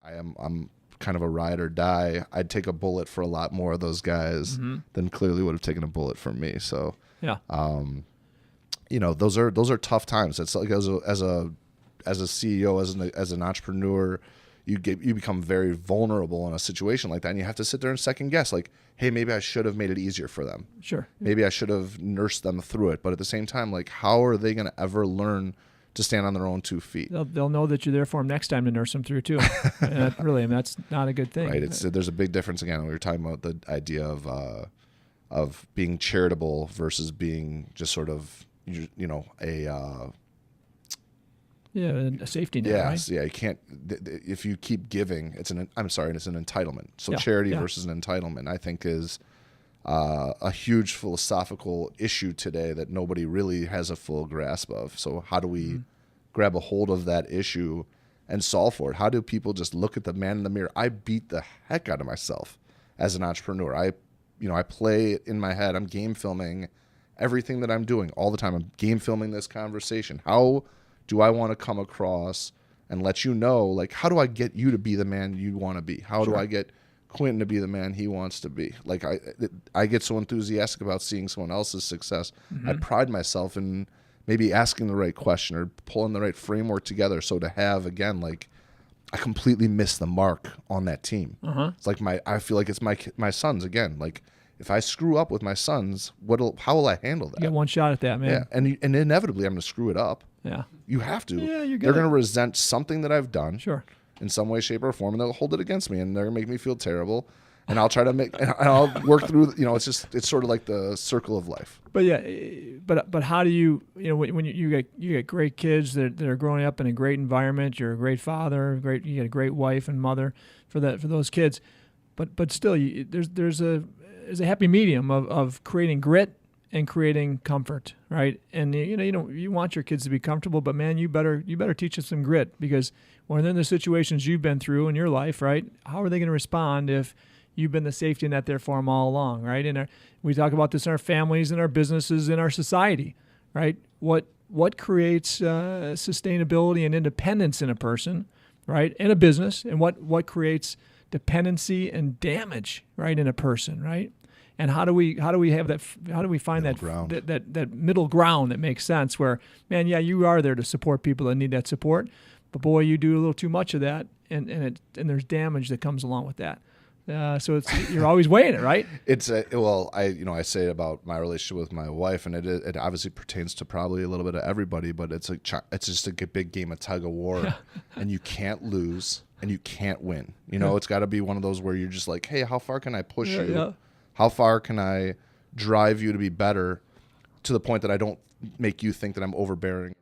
I'm kind of a ride or die. I'd take a bullet for a lot more of those guys than clearly would have taken a bullet for me. So yeah, those are tough times. It's like as a CEO, as an entrepreneur, you become very vulnerable in a situation like that, and you have to sit there and second guess, like, hey, maybe I should have made it easier for them. Sure. Maybe I should have nursed them through it. But at the same time, like, how are they going to ever learn to stand on their own 2 feet? They'll know that you're there for them next time to nurse them through too. And that's not a good thing. Right. There's a big difference again. We were talking about the idea of being charitable versus being just sort of a safety net, right? Yeah. You can't. If you keep giving, it's an entitlement. So Yeah, charity yeah. versus an entitlement, I think, is a huge philosophical issue today that nobody really has a full grasp of. So how do we grab a hold of that issue and solve for it? How do people just look at the man in the mirror? I beat the heck out of myself as an entrepreneur. I play in my head. I'm game filming everything that I'm doing all the time. I'm game filming this conversation. How do I want to come across and let you know, like, how do I get you to be the man you want to be? How do I get Quentin to be the man he wants to be? Like, I get so enthusiastic about seeing someone else's success. I pride myself in maybe asking the right question or pulling the right framework together. So to have, again, like, I completely missed the mark on that team. It's like I feel like it's my sons again. Like, if I screw up with my sons, how will I handle that? You get one shot at that, man. Yeah, and inevitably I'm going to screw it up. Yeah. You have to. Yeah, you're They're going to resent something that I've done. Sure. In some way, shape, or form, and they'll hold it against me, and they're going to make me feel terrible. And I'll try to and I'll work through. It's sort of like the circle of life. But yeah, but how do you when you get great kids that are growing up in a great environment, you're a great father, you get a great wife and mother for those kids, but still there's a happy medium of creating grit and creating comfort, right? And you want your kids to be comfortable, but man, you better teach them some grit, because when they're in the situations you've been through in your life, right? How are they going to respond if you've been the safety net there for them all along, right? And we talk about this in our families, in our businesses, in our society, right? What creates sustainability and independence in a person, right? In a business, and what creates dependency and damage, right, in a person, right? And how do we have that? How do we find that middle ground that makes sense? Where, man, yeah, you are there to support people that need that support, but boy, you do a little too much of that, and there's damage that comes along with that. So you're always weighing it, right? I say about my relationship with my wife, and it obviously pertains to probably a little bit of everybody, but it's just a big game of tug of war, and you can't lose and you can't win. It's got to be one of those where you're just like, hey, how far can I push you? Yeah. How far can I drive you to be better, to the point that I don't make you think that I'm overbearing?